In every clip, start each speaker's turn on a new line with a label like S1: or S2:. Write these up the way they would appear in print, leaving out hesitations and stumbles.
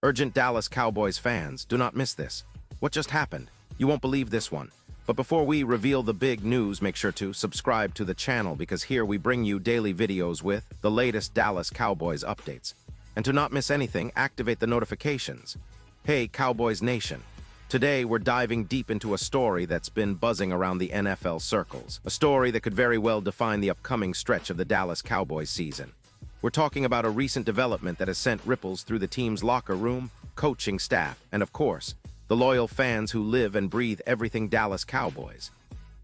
S1: Urgent Dallas Cowboys fans, do not miss this. What just happened? You won't believe this one. But before we reveal the big news, make sure to subscribe to the channel because here we bring you daily videos with the latest Dallas Cowboys updates. And to not miss anything, activate the notifications. Hey, Cowboys Nation. Today, we're diving deep into a story that's been buzzing around the NFL circles. A story that could very well define the upcoming stretch of the Dallas Cowboys season. We're talking about a recent development that has sent ripples through the team's locker room, coaching staff, and of course, the loyal fans who live and breathe everything Dallas Cowboys.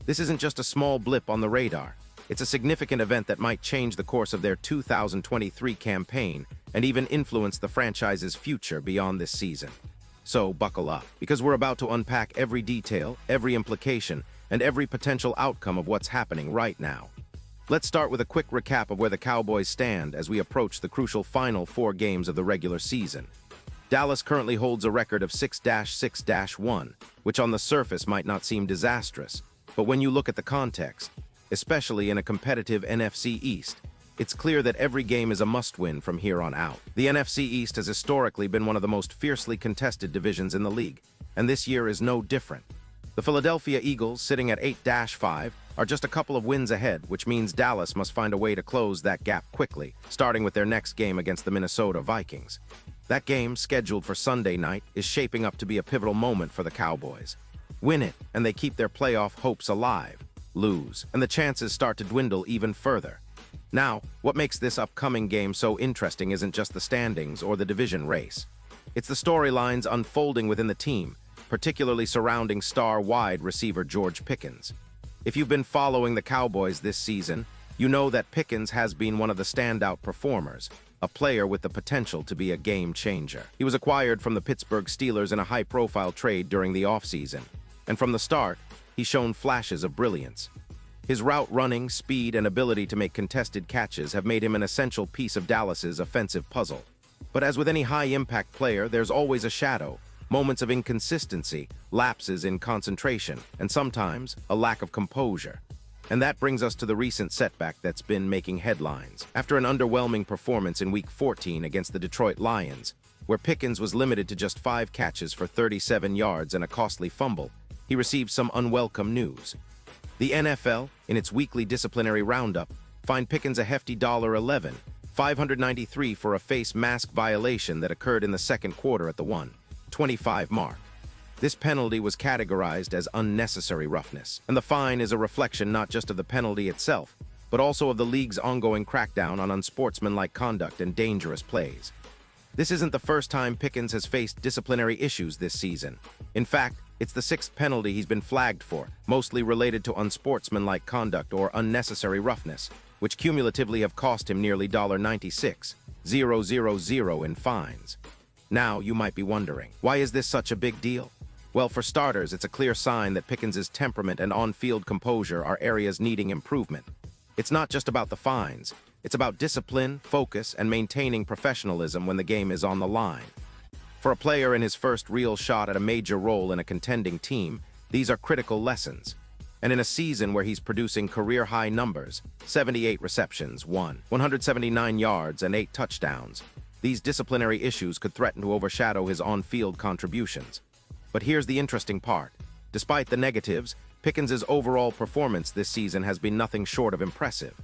S1: This isn't just a small blip on the radar. It's a significant event that might change the course of their 2023 campaign and even influence the franchise's future beyond this season. So buckle up, because we're about to unpack every detail, every implication, and every potential outcome of what's happening right now. Let's start with a quick recap of where the Cowboys stand as we approach the crucial final 4 games of the regular season. Dallas currently holds a record of 6-6-1, which on the surface might not seem disastrous, but when you look at the context, especially in a competitive NFC East, it's clear that every game is a must-win from here on out. The NFC East has historically been one of the most fiercely contested divisions in the league, and this year is no different. The Philadelphia Eagles, sitting at 8-5, are just a couple of wins ahead, which means Dallas must find a way to close that gap quickly, starting with their next game against the Minnesota Vikings. That game, scheduled for Sunday night, is shaping up to be a pivotal moment for the Cowboys. Win it, and they keep their playoff hopes alive. Lose, and the chances start to dwindle even further. Now, what makes this upcoming game so interesting isn't just the standings or the division race. It's the storylines unfolding within the team, particularly surrounding star wide receiver George Pickens. If you've been following the Cowboys this season, you know that Pickens has been one of the standout performers, a player with the potential to be a game changer. He was acquired from the Pittsburgh Steelers in a high-profile trade during the offseason, and from the start, he's shown flashes of brilliance. His route running, speed, and ability to make contested catches have made him an essential piece of Dallas's offensive puzzle. But as with any high-impact player, there's always a shadow, moments of inconsistency, lapses in concentration, and sometimes a lack of composure. And that brings us to the recent setback that's been making headlines. After an underwhelming performance in Week 14 against the Detroit Lions, where Pickens was limited to just 5 catches for 37 yards and a costly fumble, he received some unwelcome news. The NFL, in its weekly disciplinary roundup, fined Pickens a hefty $11, $593 for a face mask violation that occurred in the second quarter at the 1:25 mark. This penalty was categorized as unnecessary roughness, and the fine is a reflection not just of the penalty itself, but also of the league's ongoing crackdown on unsportsmanlike conduct and dangerous plays. This isn't the first time Pickens has faced disciplinary issues this season. In fact, it's the 6th penalty he's been flagged for, mostly related to unsportsmanlike conduct or unnecessary roughness, which cumulatively have cost him nearly $96,000 in fines. Now, you might be wondering, why is this such a big deal? Well, for starters, it's a clear sign that Pickens' temperament and on-field composure are areas needing improvement. It's not just about the fines. It's about discipline, focus, and maintaining professionalism when the game is on the line. For a player in his first real shot at a major role in a contending team, these are critical lessons. And in a season where he's producing career-high numbers, 78 receptions, 179 yards, and 8 touchdowns, these disciplinary issues could threaten to overshadow his on-field contributions. But here's the interesting part. Despite the negatives, Pickens' overall performance this season has been nothing short of impressive.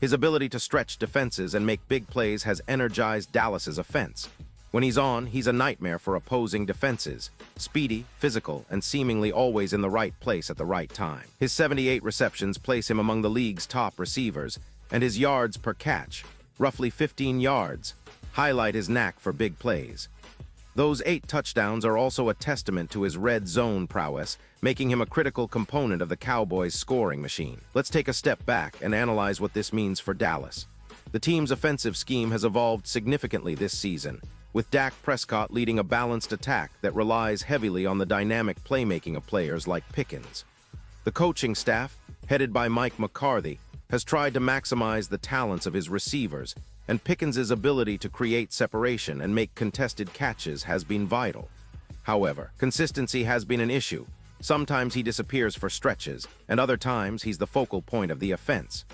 S1: His ability to stretch defenses and make big plays has energized Dallas's offense. When he's on, he's a nightmare for opposing defenses, speedy, physical, and seemingly always in the right place at the right time. His 78 receptions place him among the league's top receivers, and his yards per catch, roughly 15 yards, highlight his knack for big plays. Those 8 touchdowns are also a testament to his red zone prowess, making him a critical component of the Cowboys' scoring machine. Let's take a step back and analyze what this means for Dallas. The team's offensive scheme has evolved significantly this season, with Dak Prescott leading a balanced attack that relies heavily on the dynamic playmaking of players like Pickens. The coaching staff, headed by Mike McCarthy, has tried to maximize the talents of his receivers, and Pickens' ability to create separation and make contested catches has been vital. However, consistency has been an issue. Sometimes he disappears for stretches, and other times he's the focal point of the offense.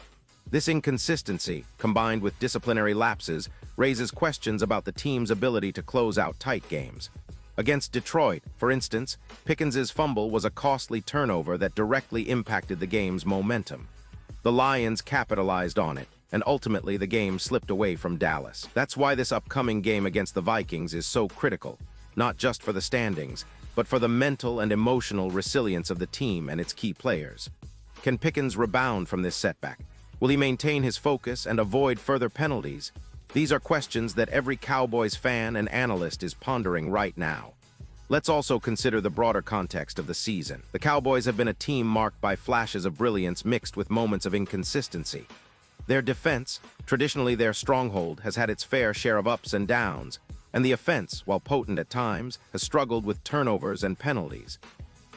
S1: This inconsistency, combined with disciplinary lapses, raises questions about the team's ability to close out tight games. Against Detroit, for instance, Pickens' fumble was a costly turnover that directly impacted the game's momentum. The Lions capitalized on it, and ultimately the game slipped away from Dallas. That's why this upcoming game against the Vikings is so critical, not just for the standings, but for the mental and emotional resilience of the team and its key players. Can Pickens rebound from this setback? Will he maintain his focus and avoid further penalties? These are questions that every Cowboys fan and analyst is pondering right now. Let's also consider the broader context of the season. The Cowboys have been a team marked by flashes of brilliance mixed with moments of inconsistency. Their defense, traditionally their stronghold, has had its fair share of ups and downs, and the offense, while potent at times, has struggled with turnovers and penalties.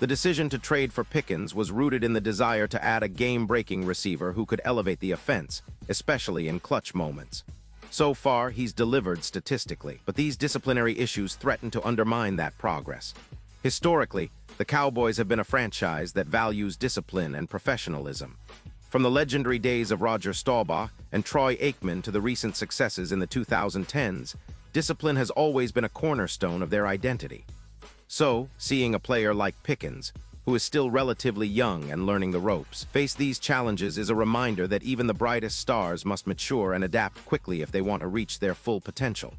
S1: The decision to trade for Pickens was rooted in the desire to add a game-breaking receiver who could elevate the offense, especially in clutch moments. So far, he's delivered statistically, but these disciplinary issues threaten to undermine that progress. Historically, the Cowboys have been a franchise that values discipline and professionalism. From the legendary days of Roger Staubach and Troy Aikman to the recent successes in the 2010s, discipline has always been a cornerstone of their identity. So, seeing a player like Pickens, who is still relatively young and learning the ropes, face these challenges is a reminder that even the brightest stars must mature and adapt quickly if they want to reach their full potential.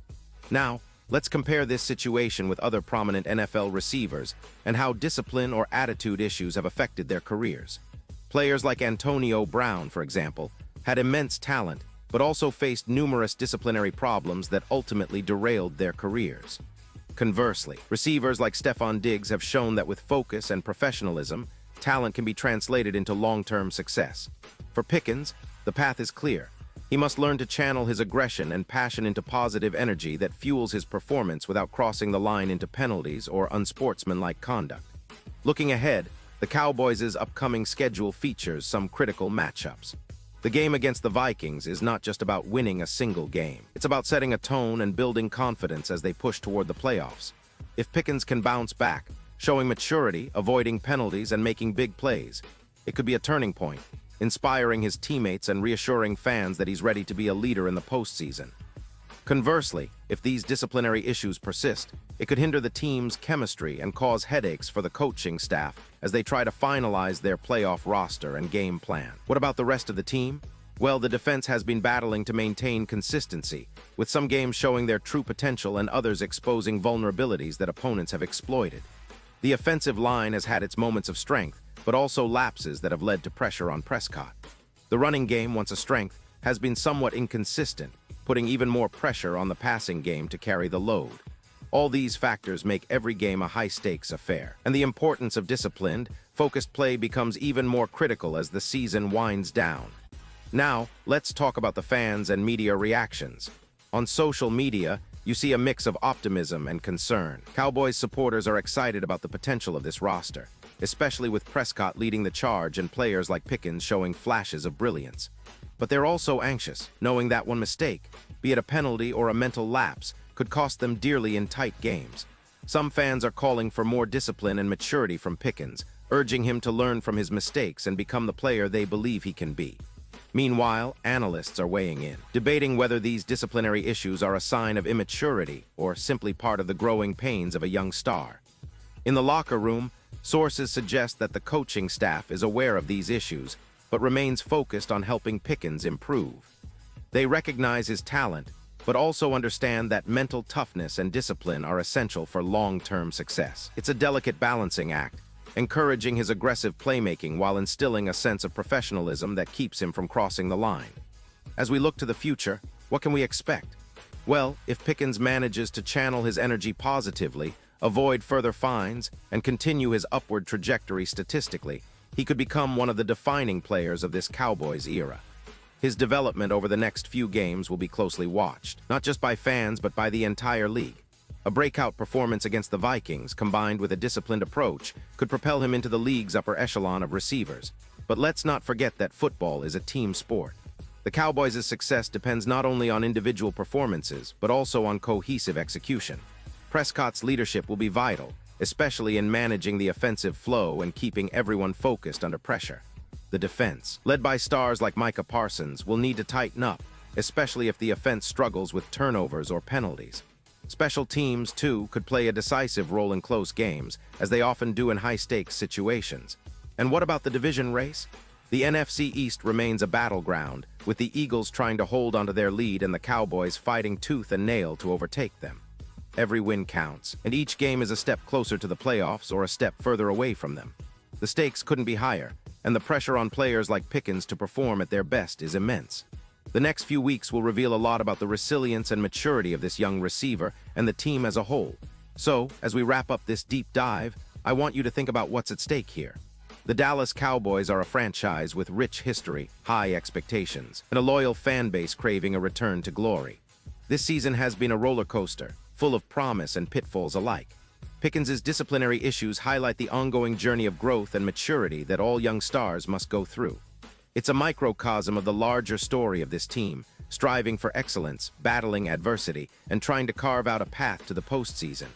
S1: Now, let's compare this situation with other prominent NFL receivers and how discipline or attitude issues have affected their careers. Players like Antonio Brown, for example, had immense talent, but also faced numerous disciplinary problems that ultimately derailed their careers. Conversely, receivers like Stefon Diggs have shown that with focus and professionalism, talent can be translated into long-term success. For Pickens, the path is clear. He must learn to channel his aggression and passion into positive energy that fuels his performance without crossing the line into penalties or unsportsmanlike conduct. Looking ahead, the Cowboys' upcoming schedule features some critical matchups. The game against the Vikings is not just about winning a single game. It's about setting a tone and building confidence as they push toward the playoffs. If Pickens can bounce back, showing maturity, avoiding penalties, and making big plays, it could be a turning point, inspiring his teammates and reassuring fans that he's ready to be a leader in the postseason. Conversely, if these disciplinary issues persist, it could hinder the team's chemistry and cause headaches for the coaching staff as they try to finalize their playoff roster and game plan. What about the rest of the team? Well, the defense has been battling to maintain consistency, with some games showing their true potential and others exposing vulnerabilities that opponents have exploited. The offensive line has had its moments of strength, but also lapses that have led to pressure on Prescott. The running game, once a strength, has been somewhat inconsistent, putting even more pressure on the passing game to carry the load. All these factors make every game a high-stakes affair, and the importance of disciplined, focused play becomes even more critical as the season winds down. Now, let's talk about the fans and media reactions. On social media, you see a mix of optimism and concern. Cowboys supporters are excited about the potential of this roster, especially with Prescott leading the charge and players like Pickens showing flashes of brilliance. But they're also anxious, knowing that one mistake, be it a penalty or a mental lapse, could cost them dearly in tight games. Some fans are calling for more discipline and maturity from Pickens, urging him to learn from his mistakes and become the player they believe he can be. Meanwhile, analysts are weighing in, debating whether these disciplinary issues are a sign of immaturity or simply part of the growing pains of a young star. In the locker room, sources suggest that the coaching staff is aware of these issues, but remains focused on helping Pickens improve. They recognize his talent, but also understand that mental toughness and discipline are essential for long-term success. It's a delicate balancing act, encouraging his aggressive playmaking while instilling a sense of professionalism that keeps him from crossing the line. As we look to the future, what can we expect? Well, if Pickens manages to channel his energy positively, avoid further fines, and continue his upward trajectory statistically, he could become one of the defining players of this Cowboys era. His development over the next few games will be closely watched, not just by fans but by the entire league. A breakout performance against the Vikings, combined with a disciplined approach, could propel him into the league's upper echelon of receivers. But let's not forget that football is a team sport. The Cowboys' success depends not only on individual performances, but also on cohesive execution. Prescott's leadership will be vital, especially in managing the offensive flow and keeping everyone focused under pressure. The defense, led by stars like Micah Parsons, will need to tighten up, especially if the offense struggles with turnovers or penalties. Special teams, too, could play a decisive role in close games, as they often do in high-stakes situations. And what about the division race? The NFC East remains a battleground, with the Eagles trying to hold onto their lead and the Cowboys fighting tooth and nail to overtake them. Every win counts, and each game is a step closer to the playoffs or a step further away from them. The stakes couldn't be higher, and the pressure on players like Pickens to perform at their best is immense. The next few weeks will reveal a lot about the resilience and maturity of this young receiver and the team as a whole. So, as we wrap up this deep dive, I want you to think about what's at stake here. The Dallas Cowboys are a franchise with rich history, high expectations, and a loyal fan base craving a return to glory. This season has been a roller coaster, full of promise and pitfalls alike. Pickens' disciplinary issues highlight the ongoing journey of growth and maturity that all young stars must go through. It's a microcosm of the larger story of this team, striving for excellence, battling adversity, and trying to carve out a path to the postseason.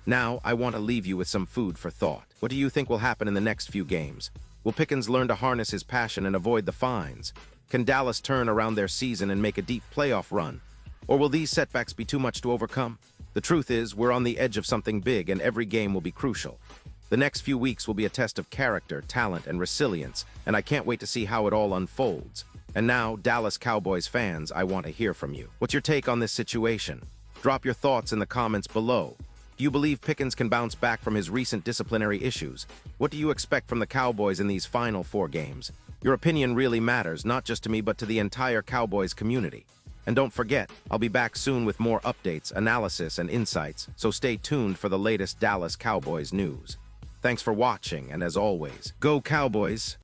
S1: Now, I want to leave you with some food for thought. What do you think will happen in the next few games? Will Pickens learn to harness his passion and avoid the fines? Can Dallas turn around their season and make a deep playoff run? Or will these setbacks be too much to overcome? The truth is, we're on the edge of something big, and every game will be crucial. The next few weeks will be a test of character, talent, and resilience, and I can't wait to see how it all unfolds. And now, Dallas Cowboys fans, I want to hear from you. What's your take on this situation? Drop your thoughts in the comments below. Do you believe Pickens can bounce back from his recent disciplinary issues? What do you expect from the Cowboys in these final 4 games? Your opinion really matters, not just to me, but to the entire Cowboys community. And don't forget, I'll be back soon with more updates, analysis, and insights, so stay tuned for the latest Dallas Cowboys news. Thanks for watching, and as always, go Cowboys!